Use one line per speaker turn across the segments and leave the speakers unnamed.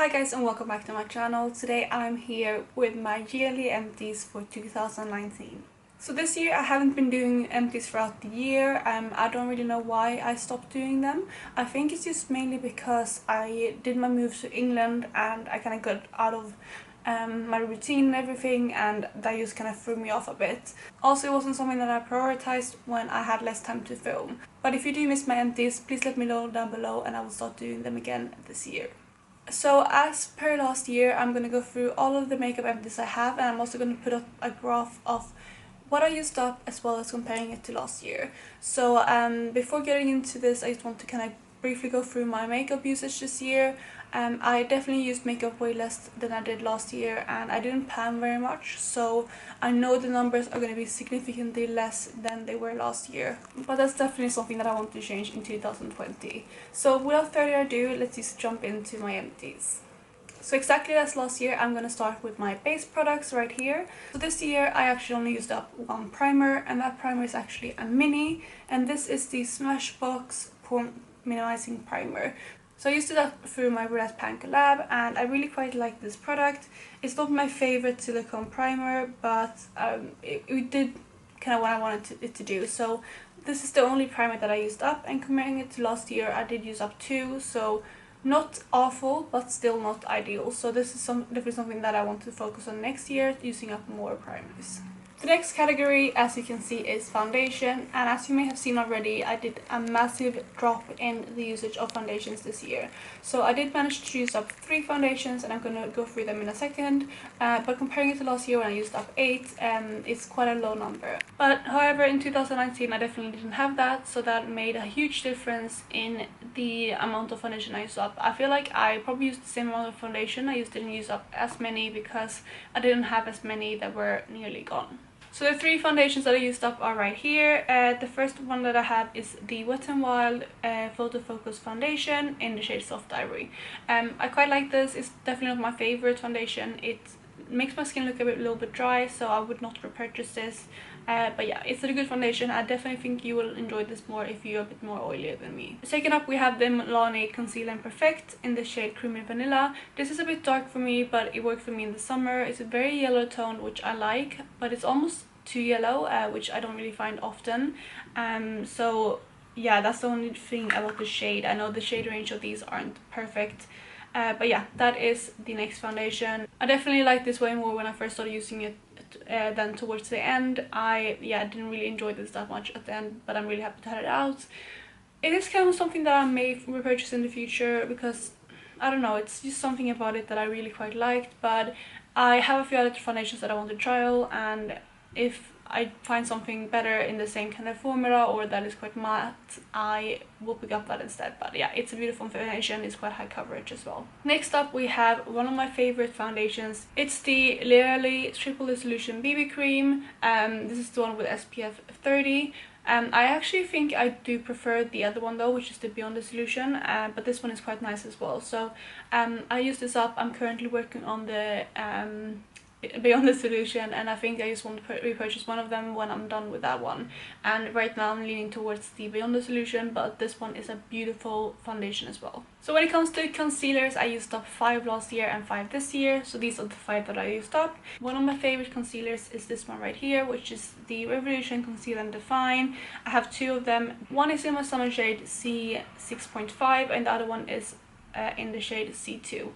Hi guys and welcome back to my channel. Today I'm here with my yearly empties for 2019. So this year I haven't been doing empties throughout the year. I don't really know why I stopped doing them. I think it's just mainly because I did my move to England and I kind of got out of my routine and everything, and that just kind of threw me off a bit. Also, it wasn't something that I prioritized when I had less time to film. But if you do miss my empties, please let me know down below and I will start doing them again this year. So as per last year, I'm going to go through all of the makeup empties I have, and I'm also going to put up a graph of what I used up as well as comparing it to last year. So before getting into this, I just want to kind of briefly go through my makeup usage this year. I definitely used makeup way less than I did last year, and I didn't pan very much, so I know the numbers are going to be significantly less than they were last year, but that's definitely something that I want to change in 2020. So without further ado, let's just jump into my empties. So exactly as last year, I'm going to start with my base products right here. So this year I actually only used up one primer, and that primer is actually a mini, and this is the Smashbox Pore Minimizing Primer. So I used it up through my Roulette Pan collab, and I really quite like this product. It's not my favorite silicone primer, but it did kind of what I wanted it to do. So this is the only primer that I used up, and comparing it to last year, I did use up two, so not awful, but still not ideal. So this is definitely something that I want to focus on next year, using up more primers. The next category, as you can see, is foundation, and as you may have seen already, I did a massive drop in the usage of foundations this year. So I did manage to use up 3 foundations, and I'm going to go through them in a second, but comparing it to last year when I used up 8, it's quite a low number. But however, in 2019 I definitely didn't have that, so that made a huge difference in the amount of foundation I used up. I feel like I probably used the same amount of foundation, I just didn't use up as many because I didn't have as many that were nearly gone. So the 3 foundations that I used up are right here. The first one that I have is the Wet n Wild Photo Focus Foundation in the shade Soft Ivory. I quite like this. It's definitely not my favorite foundation. It makes my skin look a little bit dry, so I would not repurchase this. But yeah, it's a good foundation. I definitely think you will enjoy this more if you're a bit more oilier than me. Second up, we have the Milani Conceal and Perfect in the shade Creamy Vanilla. This is a bit dark for me, but it worked for me in the summer. It's a very yellow tone, which I like, but it's almost too yellow, which I don't really find often. So yeah, that's the only thing about the shade. I know the shade range of these aren't perfect. But yeah, that is the next foundation. I definitely like this way more when I first started using it than towards the end. I didn't really enjoy this that much at the end, but I'm really happy to have it out. It is kind of something that I may repurchase in the future because, I don't know, it's just something about it that I really quite liked, but I have a few other foundations that I want to trial, and if I find something better in the same kind of formula or that is quite matte, I will pick up that instead. But yeah, it's a beautiful foundation, it's quite high coverage as well. Next up, we have one of my favorite foundations. It's the Yearly Triple Resolution BB Cream. This is the one with SPF 30. I actually think I do prefer the other one though, which is the Beyond the Solution, but this one is quite nice as well. So I use this up. I'm currently working on the Beyond the Solution, and I think I just want to repurchase one of them when I'm done with that one. And right now I'm leaning towards the Beyond the Solution, but this one is a beautiful foundation as well. So when it comes to concealers, I used up 5 last year and 5 this year, so these are the 5 that I used up. One of my favorite concealers is this one right here, which is the Revolution Conceal and Define. I have 2 of them. One is in my summer shade C6.5 and the other one is in the shade C2.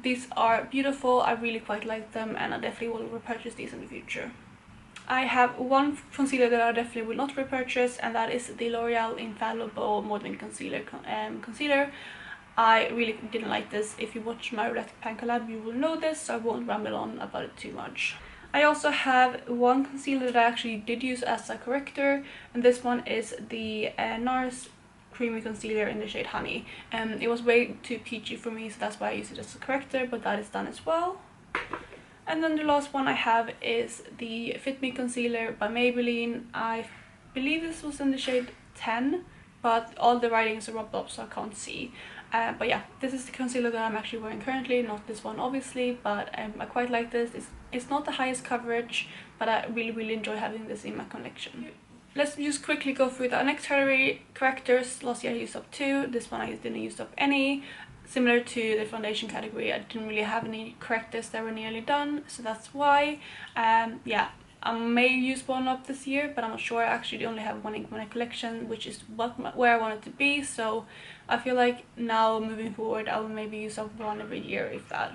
These are beautiful, I really quite like them, and I definitely will repurchase these in the future. I have one concealer that I definitely will not repurchase, and that is the L'Oreal Infallible Modeling Concealer. I really didn't like this. If you watch my Roulette Pan collab, you will know this, so I won't ramble on about it too much. I also have one concealer that I actually did use as a corrector, and this one is the NARS Creamy Concealer in the shade Honey. It was way too peachy for me, so that's why I used it as a corrector, but that is done as well. And then the last one I have is the Fit Me Concealer by Maybelline. I believe this was in the shade 10, but all the writings are rubbed up so I can't see. But yeah, this is the concealer that I'm actually wearing currently, not this one obviously, but I quite like this. It's not the highest coverage, but I really enjoy having this in my collection. Let's just quickly go through the next category. Correctors, last year I used up 2, this one I didn't use up any. similar to the foundation category, I didn't really have any correctors that were nearly done, so that's why. Yeah, I may use one up this year, but I'm not sure. I actually only have one ink in my collection, which is where I want it to be, so I feel like now moving forward I will maybe use up one every year, if that.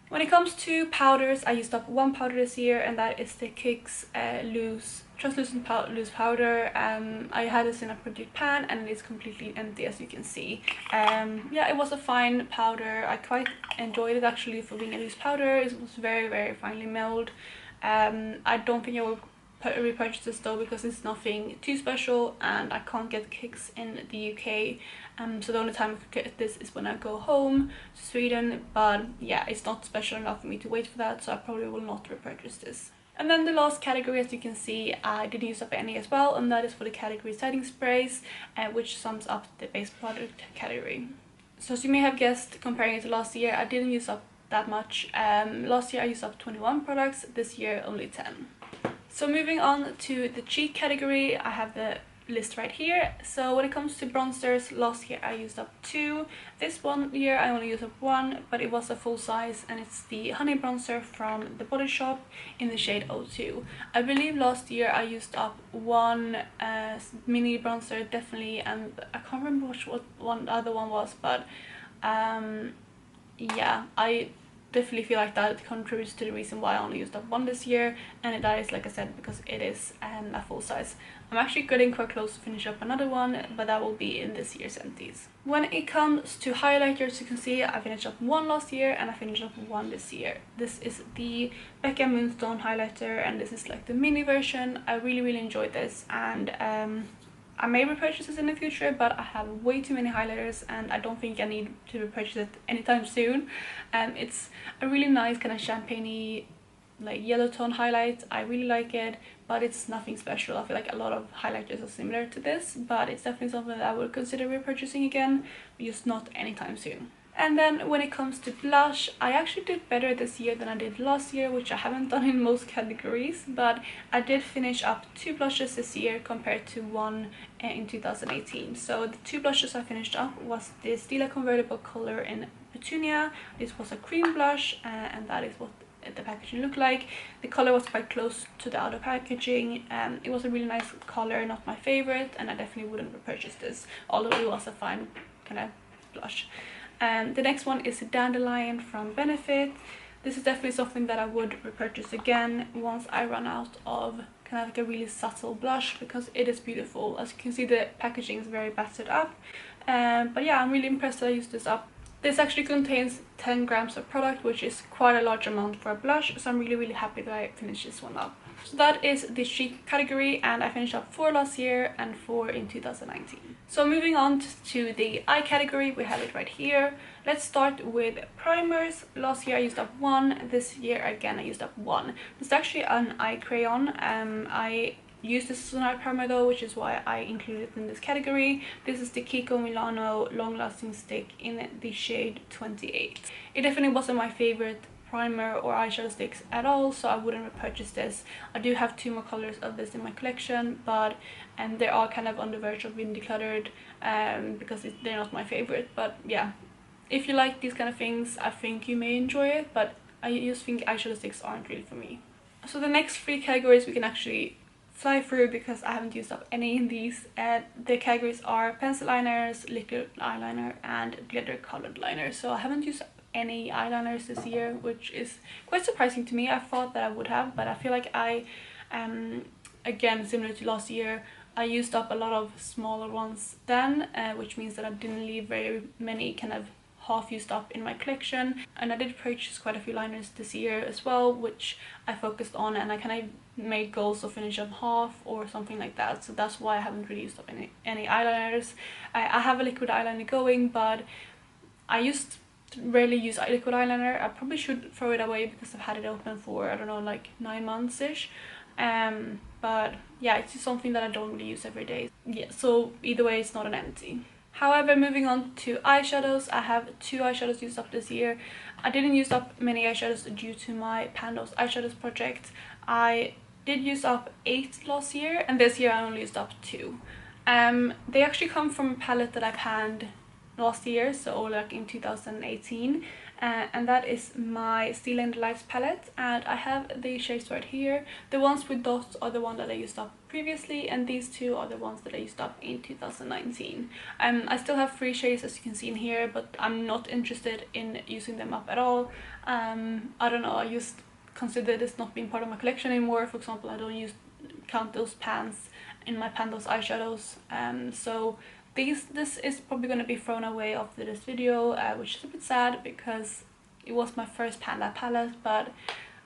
When it comes to powders, I used up one powder this year, and that is the Kix translucent loose powder. I had this in a project pan and it is completely empty, as you can see. Yeah, it was a fine powder. I quite enjoyed it actually for being a loose powder. It was very, very finely milled. I don't think I will repurchase this though, because it's nothing too special and I can't get Kix in the UK. So the only time I could get this is when I go home to Sweden, but yeah, it's not special enough for me to wait for that, so I probably will not repurchase this. And then the last category, as you can see, I didn't use up any as well, and that is for the category setting sprays, which sums up the base product category. So as you may have guessed, comparing it to last year, I didn't use up that much. Last year I used up 21 products, this year only 10. So moving on to the cheek category, I have the list right here. So when it comes to bronzers, last year I used up 2. This one year I only used up 1, but it was a full size, and it's the Honey Bronzer from the Body Shop in the shade 02. I believe last year I used up 1 mini bronzer, definitely, and I can't remember what the other one was, but yeah, I definitely feel like that contributes to the reason why I only used up 1 this year, and that is, like I said, because it is a full size. I'm actually getting quite close to finish up another one, but that will be in this year's empties. When it comes to highlighters, you can see I finished up 1 last year and I finished up 1 this year. This is the Becca Moonstone highlighter, and this is like the mini version. I really enjoyed this, and I may repurchase this in the future, but I have way too many highlighters and I don't think I need to repurchase it anytime soon. It's a really nice kind of champagne-y, like yellow tone highlight. I really like it, but it's nothing special. I feel like a lot of highlighters are similar to this, but it's definitely something that I would consider repurchasing again, but just not anytime soon. And then when it comes to blush, I actually did better this year than I did last year, which I haven't done in most categories, but I did finish up 2 blushes this year compared to 1 in 2018. So the 2 blushes I finished up was the Stila Convertible color in Petunia. This was a cream blush, and that is what the packaging looked like. The color was quite close to the outer packaging. It was a really nice color, not my favorite, and I definitely wouldn't repurchase this, although it was a fine kind of blush. The next one is a Dandelion from Benefit. This is definitely something that I would repurchase again once I run out of kind of like a really subtle blush, because it is beautiful. As you can see, the packaging is very battered up, but yeah, I'm really impressed that I used this up. This actually contains 10 grams of product, which is quite a large amount for a blush, so I'm really happy that I finished this one up. So that is the cheek category, and I finished up 4 last year and 4 in 2019. So moving on to the eye category, we have it right here. Let's start with primers. Last year I used up 1, this year again I used up 1. This is actually an eye crayon. I used this as an eye primer though, which is why I included it in this category. This is the Kiko Milano Long Lasting Stick in the shade 28. It definitely wasn't my favorite primer or eyeshadow sticks at all, so I wouldn't repurchase this. I do have 2 more colors of this in my collection, but they are kind of on the verge of being decluttered because they're not my favorite. But yeah, if you like these kind of things, I think you may enjoy it, but I just think eyeshadow sticks aren't really for me. So the next 3 categories we can actually fly through because I haven't used up any in these. The categories are pencil liners, liquid eyeliner, and glitter colored liner. So I haven't used any eyeliners this year, which is quite surprising to me. I thought that I would have, but I feel like I again, similar to last year, I used up a lot of smaller ones then, which means that I didn't leave very many kind of half used up in my collection. And I did purchase quite a few liners this year as well, which I focused on, and I kind of made goals to finish up half or something like that, so that's why I haven't really used up any eyeliners. I have a liquid eyeliner going, but I rarely use liquid eyeliner. I probably should throw it away because I've had it open for, I don't know, like 9 months ish. But yeah, it's just something that I don't really use every day. Yeah, so either way, it's not an empty. However, moving on to eyeshadows, I have 2 eyeshadows used up this year. I didn't use up many eyeshadows due to my Pandos eyeshadows project. I did use up 8 last year, and this year I only used up 2. They actually come from a palette that I panned last year, so like in 2018, and that is my Steel and Lights palette, and I have the shades right here. The ones with dots are the one that I used up previously, and these two are the ones that I used up in 2019. I still have 3 shades, as you can see in here, but I'm not interested in using them up at all. I don't know, I just consider this not being part of my collection anymore. For example, I don't count those pans in my Pandos eyeshadows, so this is probably going to be thrown away after this video, which is a bit sad because it was my first Panda palette, but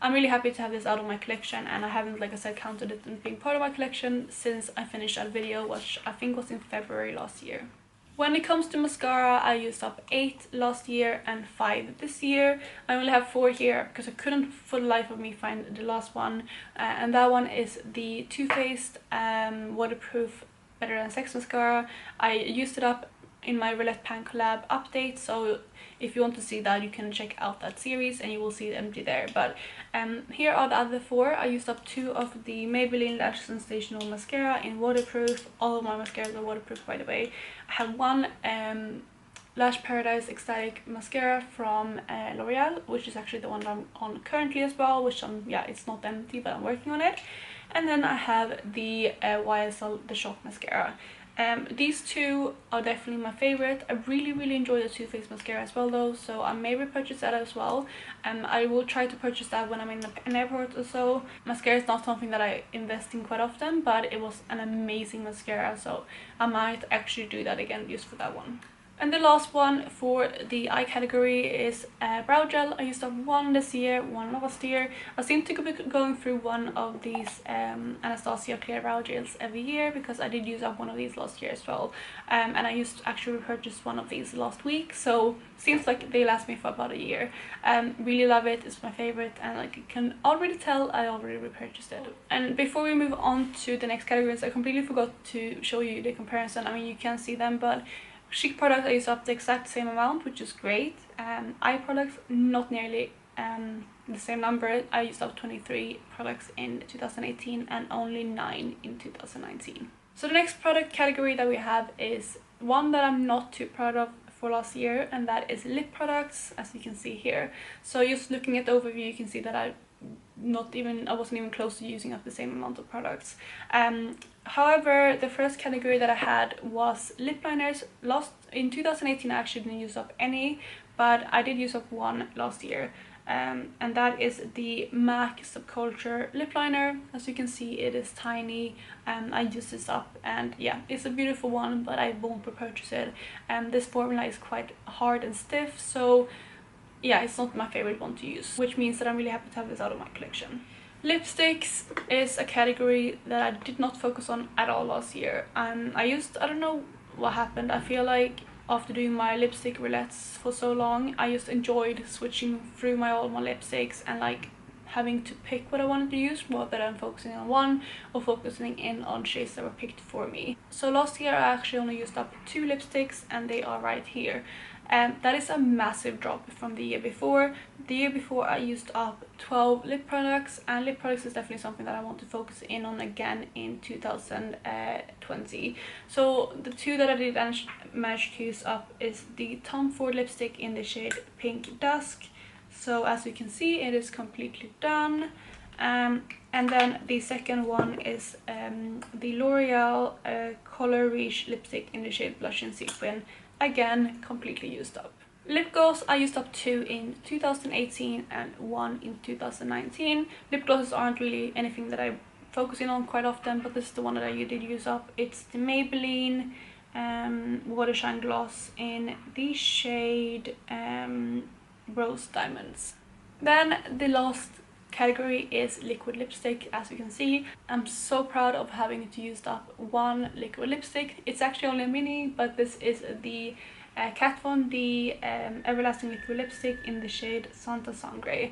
I'm really happy to have this out of my collection, and I haven't, like I said, counted it in being part of my collection since I finished that video, which I think was in February last year. When it comes to mascara, I used up 8 last year and 5 this year. I only have 4 here because I couldn't for the life of me find the last one, and that one is the Too Faced waterproof Better Than Sex mascara. I used it up in my Roulette Pan collab update, so if you want to see that, you can check out that series and you will see it empty there. But here are the other 4. I used up 2 of the Maybelline Lash Sensational mascara in waterproof. All of my mascaras are waterproof, by the way. I have 1 Lash Paradise Ecstatic mascara from L'Oreal, which is actually the one I'm on currently as well, which yeah, it's not empty, but I'm working on it. And then I have the YSL The Shot mascara. These 2 are definitely my favorite. I really enjoy the Too Faced mascara as well though, so I may repurchase that as well. I will try to purchase that when I'm in an airport or so. Mascara is not something that I invest in quite often, but it was an amazing mascara, so I might actually do that again just for that one. And the last one for the eye category is brow gel. I used up 1 this year, 1 last year. I seem to be going through one of these Anastasia clear brow gels every year because I did use up 1 of these last year as well. And I used to actually repurchase 1 of these last week, so seems like they last me for about a year. Really love it, it's my favorite, and like you can already tell, I already repurchased it. And before we move on to the next categories, I completely forgot to show you the comparison. I mean, you can see them, but cheek products I use up the exact same amount, which is great. Eye products, not nearly the same number. I used up 23 products in 2018 and only 9 in 2019. So the next product category that we have is one that I'm not too proud of for last year, and that is lip products, as you can see here. So just looking at the overview, you can see that I wasn't even close to using up the same amount of products. However, the first category that I had was lip liners. In 2018 I actually didn't use up any, but I did use up 1 last year, and that is the MAC Subculture lip liner. As you can see, it is tiny. I used this up, and yeah, it's a beautiful one, but I won't repurchase it. This formula is quite hard and stiff, so yeah, it's not my favorite one to use, which means that I'm really happy to have this out of my collection. Lipsticks is a category that I did not focus on at all last year. I don't know what happened. I feel like after doing my lipstick roulettes for so long, I just enjoyed switching through all my lipsticks and like having to pick what I wanted to use rather than focusing on one or focusing in on shades that were picked for me. So last year I actually only used up 2 lipsticks, and they are right here. That is a massive drop from the year before. The year before I used up 12 lip products, and lip products is definitely something that I want to focus in on again in 2020. So the 2 that I did manage to use up is the Tom Ford lipstick in the shade Pink Dusk. So as you can see, it is completely done. And then the second one is the L'Oreal Color Reach lipstick in the shade Blush and Sequin. Again, completely used up. Lip gloss, I used up 2 in 2018 and 1 in 2019. Lip glosses aren't really anything that I focus in on quite often, but this is the one that I did use up. It's the Maybelline Water Shine Gloss in the shade Rose Diamonds. Then the last category is liquid lipstick. As you can see, I'm so proud of having to use up 1 liquid lipstick. It's actually only a mini, but this is the Kat Von D Everlasting Liquid Lipstick in the shade Santa Sangre.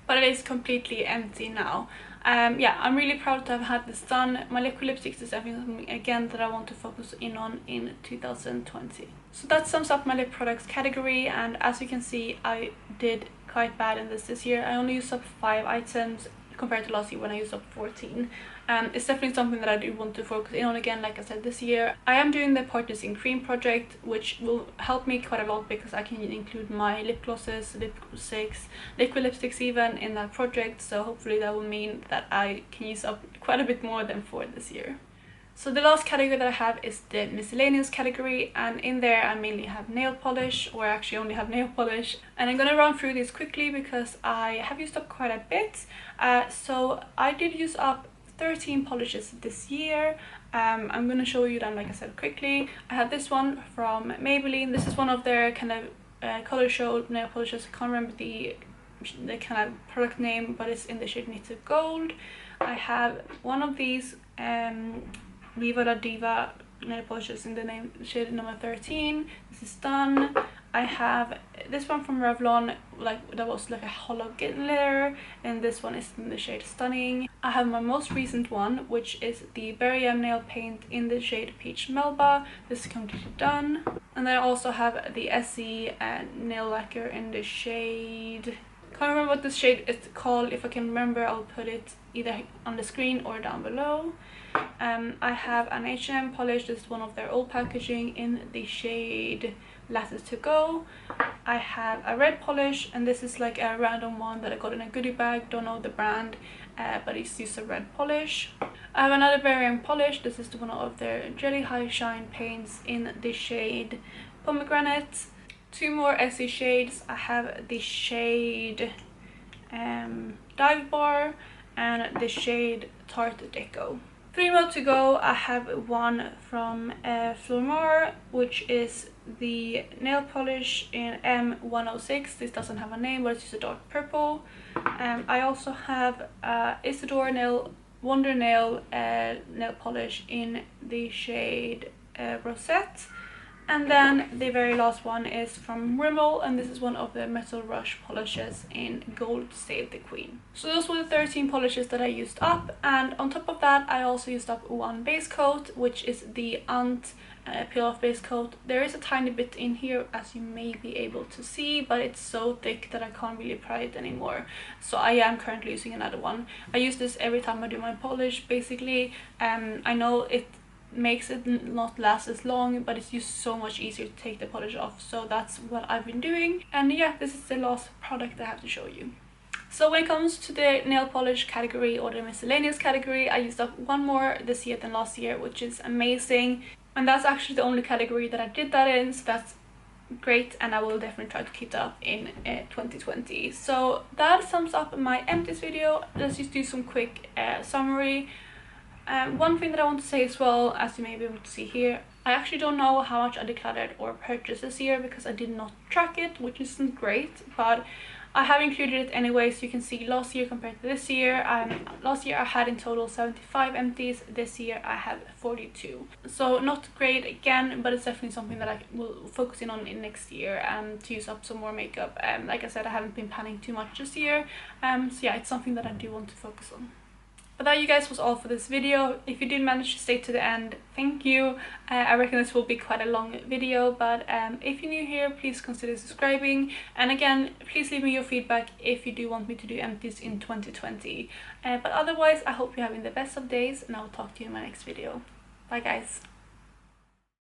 But it is completely empty now. Yeah, I'm really proud to have had this done. My liquid lipsticks is something again that I want to focus in on in 2020. So that sums up my lip products category, and as you can see, I did quite bad in this year. I only used up 5 items, compared to last year when I used up 14. It's definitely something that I do want to focus in on again. Like I said, this year I am doing the Purchasing Cream project, which will help me quite a lot because I can include my lip glosses, lipsticks, liquid lipsticks even in that project. So hopefully that will mean that I can use up quite a bit more than 4 this year. So the last category that I have is the Miscellaneous category, and in there I mainly have nail polish, or I actually only have nail polish. And I'm gonna run through these quickly because I have used up quite a bit. So I did use up 13 polishes this year. I'm gonna show you them, like I said, quickly. I have this one from Maybelline. This is one of their kind of color show nail polishes. I can't remember the kind of product name, but it's in the shade Knitted Gold. I have one of these Viva La Diva nail polishes in the shade number 13. This is done. I have this one from Revlon, that was like a hollow glitter, and this one is in the shade Stunning. I have my most recent one, which is the Berry M nail paint in the shade Peach Melba. This is completely done. And then I also have the Essie nail lacquer in the shade, can't remember what this shade is called. If I can remember, I'll put it either on the screen or down below. I have an H&M polish. This is one of their old packaging in the shade Lattice to Go. I have a red polish, and this is like a random one that I got in a goodie bag. Don't know the brand, but it's just a red polish. I have another variant polish. This is one of their Jelly High Shine paints in the shade Pomegranate. 2 more Essie shades. I have the shade Dive Bar and the shade Tarte Deco. 3 more to go. I have one from Flormar, which is the nail polish in M106. This doesn't have a name, but it's just a dark purple. I also have Isidore Wonder Nail nail polish in the shade Rosette. And then the very last one is from Rimmel, and this is one of the Metal Rush polishes in Gold Save the Queen. So those were the 13 polishes that I used up, and on top of that I also used up one base coat, which is the Ant peel off base coat. There is a tiny bit in here, as you may be able to see, but it's so thick that I can't really apply it anymore. So I am currently using another one. I use this every time I do my polish, basically. I know it makes it not last as long, but it's just so much easier to take the polish off, so that's what I've been doing. And yeah, this is the last product I have to show you. So when it comes to the nail polish category or the Miscellaneous category, I used up one more this year than last year, which is amazing, and that's actually the only category that I did that in, so that's great, and I will definitely try to keep that up in 2020. So that sums up my empties video. Let's just do some quick summary. One thing that I want to say as well, as you may be able to see here, I actually don't know how much I decluttered or purchased this year because I did not track it, which isn't great, but I have included it anyway, so you can see last year compared to this year. Last year I had in total 75 empties, this year I have 42. So not great again, but it's definitely something that I will focus in on in next year to use up some more makeup. Like I said, I haven't been planning too much this year, so yeah, it's something that I do want to focus on. But that, you guys, was all for this video. If you did manage to stay to the end, thank you. I reckon this will be quite a long video, but if you're new here, please consider subscribing. And again, please leave me your feedback if you do want me to do empties in 2020. But otherwise, I hope you're having the best of days, and I will talk to you in my next video. Bye, guys.